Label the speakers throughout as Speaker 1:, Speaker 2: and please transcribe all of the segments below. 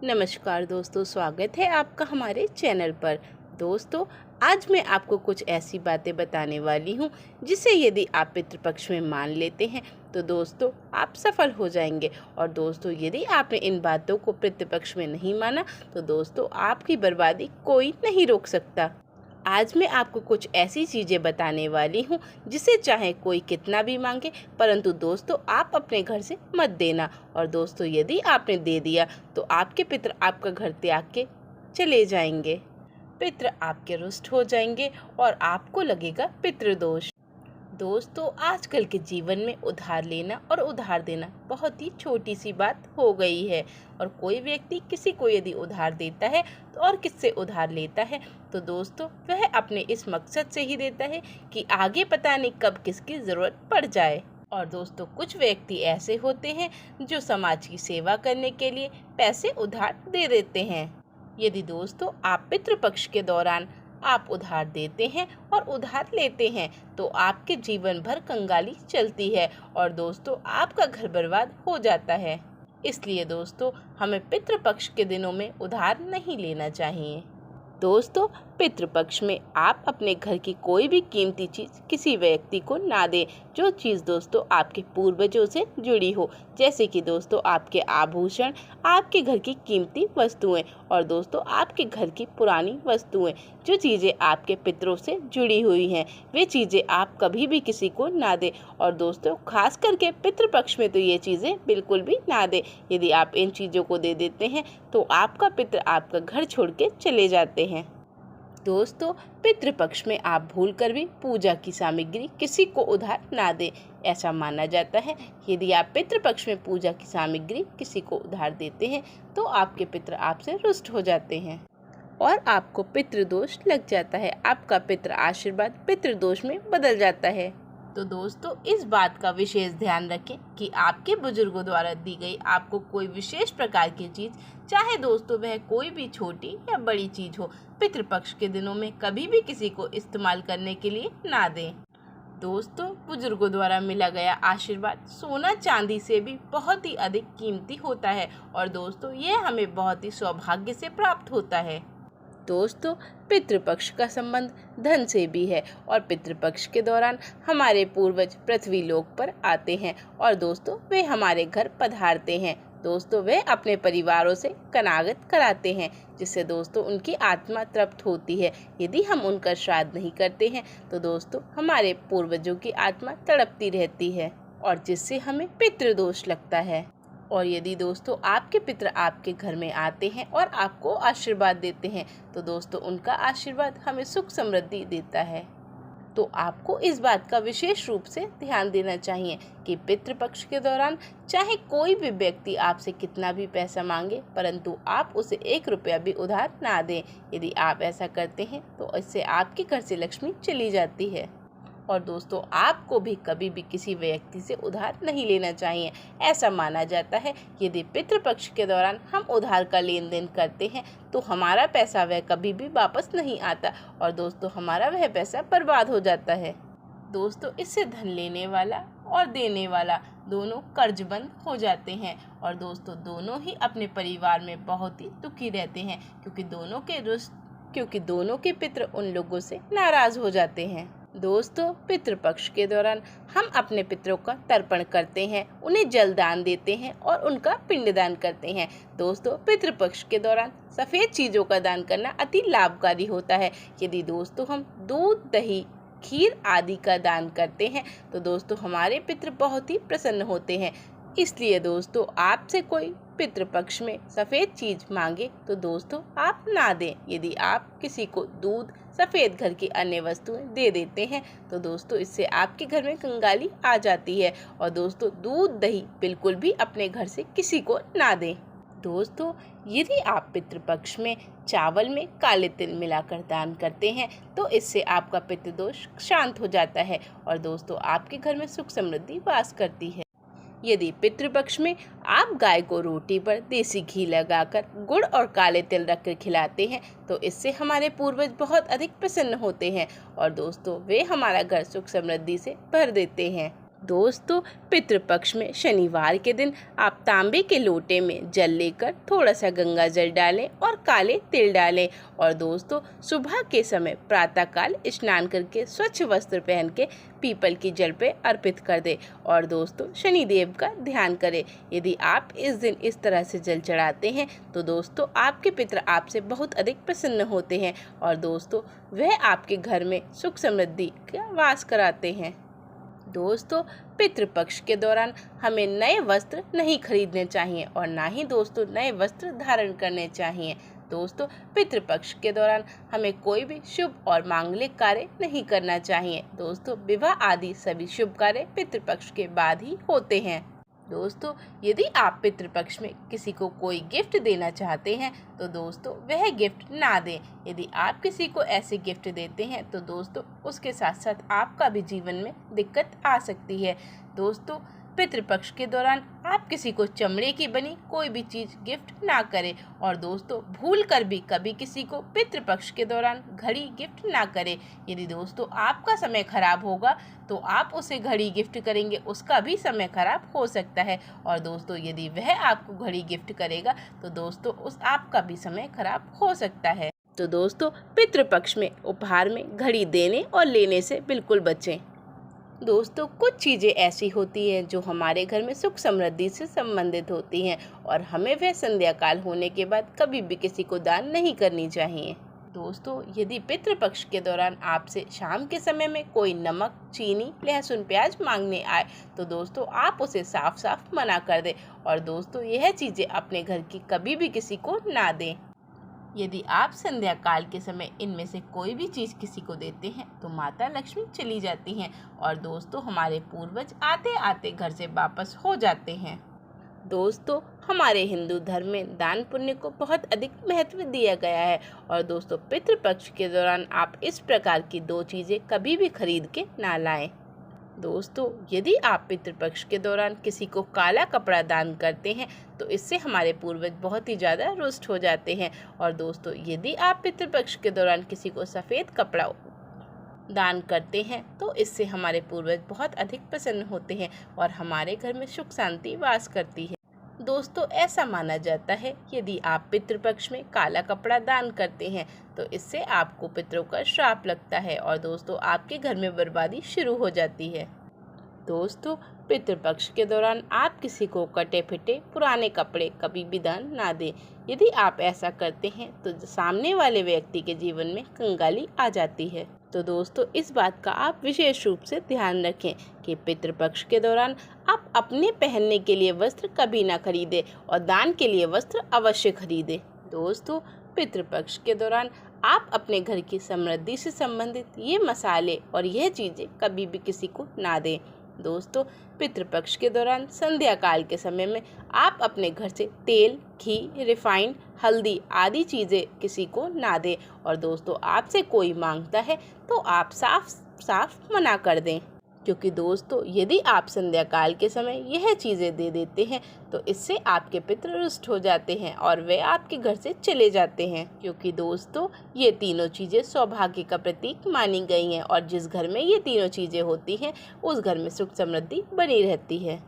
Speaker 1: नमस्कार दोस्तों, स्वागत है आपका हमारे चैनल पर। दोस्तों, आज मैं आपको कुछ ऐसी बातें बताने वाली हूँ जिसे यदि आप पितृपक्ष में मान लेते हैं तो दोस्तों आप सफल हो जाएंगे। और दोस्तों, यदि आपने इन बातों को पितृपक्ष में नहीं माना तो दोस्तों आपकी बर्बादी कोई नहीं रोक सकता। आज मैं आपको कुछ ऐसी चीज़ें बताने वाली हूँ जिसे चाहे कोई कितना भी मांगे, परंतु दोस्तों आप अपने घर से मत देना। और दोस्तों, यदि आपने दे दिया तो आपके पितर आपका घर त्याग के चले जाएंगे। पितर आपके रुष्ट हो जाएंगे और आपको लगेगा पितृदोष। दोस्तों, आजकल के जीवन में उधार लेना और उधार देना बहुत ही छोटी सी बात हो गई है। और कोई व्यक्ति किसी को यदि उधार देता है तो और किससे उधार लेता है तो दोस्तों वह अपने इस मकसद से ही देता है कि आगे पता नहीं कब किसकी ज़रूरत पड़ जाए। और दोस्तों, कुछ व्यक्ति ऐसे होते हैं जो समाज की सेवा करने के लिए पैसे उधार दे देते हैं। यदि दोस्तों आप पितृपक्ष के दौरान आप उधार देते हैं और उधार लेते हैं तो आपके जीवन भर कंगाली चलती है और दोस्तों आपका घर बर्बाद हो जाता है। इसलिए दोस्तों हमें पितृपक्ष के दिनों में उधार नहीं लेना चाहिए। दोस्तों, पितृपक्ष में आप अपने घर की कोई भी कीमती चीज़ किसी व्यक्ति को ना दें जो चीज़ दोस्तों आपके पूर्वजों से जुड़ी हो, जैसे कि दोस्तों आपके आभूषण, आपके घर की कीमती वस्तुएं और दोस्तों आपके घर की पुरानी वस्तुएं। जो चीज़ें आपके पितरों से जुड़ी हुई हैं वे चीज़ें आप कभी भी किसी को ना दें। और दोस्तों खास करके पितृपक्ष में तो ये चीज़ें बिल्कुल भी ना दें। यदि आप इन चीज़ों को दे देते हैं तो आपका पितर आपका घर छोड़ के चले जाते हैं। दोस्तों, पितृपक्ष में आप भूलकर भी पूजा की सामग्री किसी को उधार ना दें। ऐसा माना जाता है यदि आप पितृपक्ष में पूजा की सामग्री किसी को उधार देते हैं तो आपके पितर आपसे रुष्ट हो जाते हैं और आपको पितृदोष लग जाता है। आपका पितृ आशीर्वाद पितृदोष में बदल जाता है। तो दोस्तों इस बात का विशेष ध्यान रखें कि आपके बुजुर्गों द्वारा दी गई आपको कोई विशेष प्रकार की चीज़, चाहे दोस्तों वह कोई भी छोटी या बड़ी चीज़ हो, पितृपक्ष के दिनों में कभी भी किसी को इस्तेमाल करने के लिए ना दें। दोस्तों, बुजुर्गों द्वारा मिला गया आशीर्वाद सोना चांदी से भी बहुत ही अधिक कीमती होता है और दोस्तों यह हमें बहुत ही सौभाग्य से प्राप्त होता है। दोस्तों, पितृपक्ष का संबंध धन से भी है और पितृपक्ष के दौरान हमारे पूर्वज पृथ्वी लोक पर आते हैं और दोस्तों वे हमारे घर पधारते हैं। दोस्तों वे अपने परिवारों से कनागत कराते हैं जिससे दोस्तों उनकी आत्मा तृप्त होती है। यदि हम उनका श्राद्ध नहीं करते हैं तो दोस्तों हमारे पूर्वजों की आत्मा तड़पती रहती है और जिससे हमें पितृदोष लगता है। और यदि दोस्तों आपके पितर आपके घर में आते हैं और आपको आशीर्वाद देते हैं तो दोस्तों उनका आशीर्वाद हमें सुख समृद्धि देता है। तो आपको इस बात का विशेष रूप से ध्यान देना चाहिए कि पितृपक्ष के दौरान चाहे कोई भी व्यक्ति आपसे कितना भी पैसा मांगे परंतु आप उसे 1 रुपया भी उधार ना दें। यदि आप ऐसा करते हैं तो इससे आपके घर से लक्ष्मी चली जाती है। और दोस्तों आपको भी कभी भी किसी व्यक्ति से उधार नहीं लेना चाहिए। ऐसा माना जाता है यदि पितृपक्ष के दौरान हम उधार का लेन देन करते हैं तो हमारा पैसा वह कभी भी वापस नहीं आता और दोस्तों हमारा वह पैसा बर्बाद हो जाता है। दोस्तों इससे धन लेने वाला और देने वाला दोनों कर्जबंद हो जाते हैं और दोस्तों दोनों ही अपने परिवार में बहुत ही दुखी रहते हैं क्योंकि दोनों के पितर उन लोगों से नाराज हो जाते हैं। दोस्तों पितृपक्ष के दौरान हम अपने पितरों का तर्पण करते हैं, उन्हें जल दान देते हैं और उनका पिंडदान करते हैं। दोस्तों पितृपक्ष के दौरान सफ़ेद चीज़ों का दान करना अति लाभकारी होता है। यदि दोस्तों हम दूध, दही, खीर आदि का दान करते हैं तो दोस्तों हमारे पितर बहुत ही प्रसन्न होते हैं। इसलिए दोस्तों आपसे कोई पितृपक्ष में सफ़ेद चीज़ मांगे तो दोस्तों आप ना दें। यदि आप किसी को दूध, सफ़ेद घर की अन्य वस्तुएं दे देते हैं तो दोस्तों इससे आपके घर में कंगाली आ जाती है। और दोस्तों दूध, दही बिल्कुल भी अपने घर से किसी को ना दें। दोस्तों यदि आप पितृपक्ष में चावल में काले तिल मिलाकर दान करते हैं तो इससे आपका पितृदोष शांत हो जाता है और दोस्तों आपके घर में सुख समृद्धि वास करती है। यदि पितृपक्ष में आप गाय को रोटी पर देसी घी लगाकर गुड़ और काले तिल रखकर खिलाते हैं तो इससे हमारे पूर्वज बहुत अधिक प्रसन्न होते हैं और दोस्तों वे हमारा घर सुख समृद्धि से भर देते हैं। दोस्तों, पितृपक्ष में शनिवार के दिन आप तांबे के लोटे में जल लेकर थोड़ा सा गंगा जल डालें और काले तिल डालें और दोस्तों सुबह के समय प्रातःकाल स्नान करके स्वच्छ वस्त्र पहन के पीपल की जड़ पे अर्पित कर दें और दोस्तों शनिदेव का ध्यान करें। यदि आप इस दिन इस तरह से जल चढ़ाते हैं तो दोस्तों आपके पितृ आपसे बहुत अधिक प्रसन्न होते हैं और दोस्तों वह आपके घर में सुख समृद्धि का वास कराते हैं। दोस्तों, पितृपक्ष के दौरान हमें नए वस्त्र नहीं खरीदने चाहिए और ना ही दोस्तों नए वस्त्र धारण करने चाहिए। दोस्तों, पितृपक्ष के दौरान हमें कोई भी शुभ और मांगलिक कार्य नहीं करना चाहिए। दोस्तों, विवाह आदि सभी शुभ कार्य पितृपक्ष के बाद ही होते हैं। दोस्तों, यदि आप पितृपक्ष में किसी को कोई गिफ्ट देना चाहते हैं तो दोस्तों वह गिफ्ट ना दें। यदि आप किसी को ऐसे गिफ्ट देते हैं तो दोस्तों उसके साथ साथ आपका भी जीवन में दिक्कत आ सकती है। दोस्तों, पितृपक्ष के दौरान आप किसी को चमड़े की बनी कोई भी चीज़ गिफ्ट ना करें और दोस्तों भूल कर भी कभी किसी को पितृपक्ष के दौरान घड़ी गिफ्ट ना करें। यदि दोस्तों आपका समय खराब होगा तो आप उसे घड़ी गिफ्ट करेंगे, उसका भी समय खराब हो सकता है और दोस्तों यदि वह आपको घड़ी गिफ्ट करेगा तो दोस्तों उस आपका भी समय खराब हो सकता है। तो दोस्तों पितृपक्ष में उपहार में घड़ी देने और लेने से बिल्कुल बचें। दोस्तों, कुछ चीज़ें ऐसी होती हैं जो हमारे घर में सुख समृद्धि से संबंधित होती हैं और हमें वह संध्या काल होने के बाद कभी भी किसी को दान नहीं करनी चाहिए। दोस्तों, यदि पितृपक्ष के दौरान आपसे शाम के समय में कोई नमक, चीनी, लहसुन, प्याज मांगने आए तो दोस्तों आप उसे साफ साफ मना कर दें और दोस्तों यह चीज़ें अपने घर की कभी भी किसी को ना दें। यदि आप संध्या काल के समय इनमें से कोई भी चीज़ किसी को देते हैं तो माता लक्ष्मी चली जाती हैं और दोस्तों हमारे पूर्वज आते आते घर से वापस हो जाते हैं। दोस्तों, हमारे हिंदू धर्म में दान पुण्य को बहुत अधिक महत्व दिया गया है और दोस्तों पितृपक्ष के दौरान आप इस प्रकार की 2 चीज़ें कभी भी खरीद के ना लाएं। दोस्तों, यदि आप पितृपक्ष के दौरान किसी को काला कपड़ा दान करते हैं तो इससे हमारे पूर्वज बहुत ही ज़्यादा रुष्ट हो जाते हैं और दोस्तों यदि आप पितृपक्ष के दौरान किसी को सफ़ेद कपड़ा दान करते हैं तो इससे हमारे पूर्वज बहुत अधिक प्रसन्न होते हैं और हमारे घर में सुख शांति वास करती है। दोस्तों, ऐसा माना जाता है यदि आप पितृपक्ष में काला कपड़ा दान करते हैं तो इससे आपको पितरों का श्राप लगता है और दोस्तों आपके घर में बर्बादी शुरू हो जाती है। दोस्तों, पितृपक्ष के दौरान आप किसी को कटे फिटे पुराने कपड़े कभी भी दान ना दें। यदि आप ऐसा करते हैं तो सामने वाले व्यक्ति के जीवन में कंगाली आ जाती है। तो दोस्तों इस बात का आप विशेष रूप से ध्यान रखें कि पितृपक्ष के दौरान आप अपने पहनने के लिए वस्त्र कभी ना खरीदें और दान के लिए वस्त्र अवश्य खरीदें। दोस्तों, पितृपक्ष के दौरान आप अपने घर की समृद्धि से संबंधित ये मसाले और यह चीज़ें कभी भी किसी को ना दें। दोस्तों, पितृपक्ष के दौरान संध्या काल के समय में आप अपने घर से तेल, घी, रिफाइंड, हल्दी आदि चीज़ें किसी को ना दें और दोस्तों आपसे कोई मांगता है तो आप साफ साफ मना कर दें, क्योंकि दोस्तों यदि आप संध्या काल के समय यह चीज़ें दे देते हैं तो इससे आपके पितृ रुष्ट हो जाते हैं और वे आपके घर से चले जाते हैं, क्योंकि दोस्तों ये तीनों चीज़ें सौभाग्य का प्रतीक मानी गई हैं और जिस घर में ये तीनों चीज़ें होती हैं उस घर में सुख समृद्धि बनी रहती है।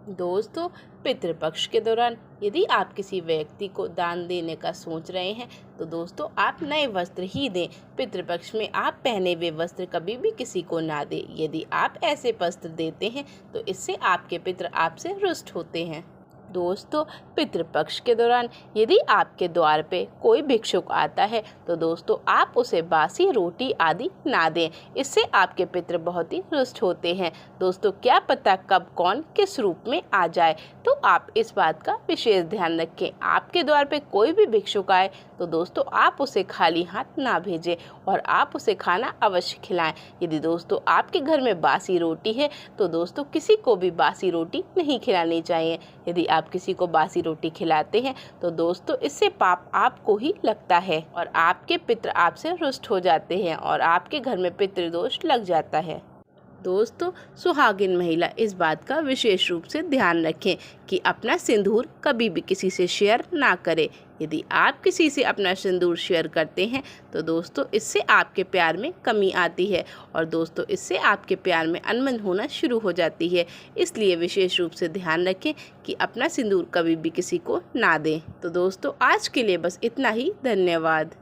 Speaker 1: दोस्तों, पितृपक्ष के दौरान यदि आप किसी व्यक्ति को दान देने का सोच रहे हैं तो दोस्तों आप नए वस्त्र ही दें। पितृपक्ष में आप पहने हुए वस्त्र कभी भी किसी को ना दें। यदि आप ऐसे वस्त्र देते हैं तो इससे आपके पितृ आपसे रुष्ट होते हैं। दोस्तों, पितृपक्ष के दौरान यदि आपके द्वार पे कोई भिक्षुक आता है तो दोस्तों आप उसे बासी रोटी आदि ना दें, इससे आपके पितृ बहुत ही रुष्ट होते हैं। दोस्तों, क्या पता कब कौन किस रूप में आ जाए, तो आप इस बात का विशेष ध्यान रखें। आपके द्वार पे कोई भी भिक्षुक आए तो दोस्तों आप उसे खाली हाथ ना भेजें और आप उसे खाना अवश्य खिलाएं। यदि दोस्तों आपके घर में बासी रोटी है तो दोस्तों किसी को भी बासी रोटी नहीं खिलानी चाहिए। यदि आप किसी को बासी रोटी खिलाते हैं तो दोस्तों इससे पाप आपको ही लगता है और आपके पितृ आपसे रुष्ट हो जाते हैं और आपके घर में पितृदोष लग जाता है। दोस्तों, सुहागिन महिला इस बात का विशेष रूप से ध्यान रखें कि अपना सिंदूर कभी भी किसी से शेयर ना करें। यदि आप किसी से अपना सिंदूर शेयर करते हैं तो दोस्तों इससे आपके प्यार में कमी आती है और दोस्तों इससे आपके प्यार में अनबन होना शुरू हो जाती है। इसलिए विशेष रूप से ध्यान रखें कि अपना सिंदूर कभी भी किसी को ना दें। तो दोस्तों आज के लिए बस इतना ही। धन्यवाद।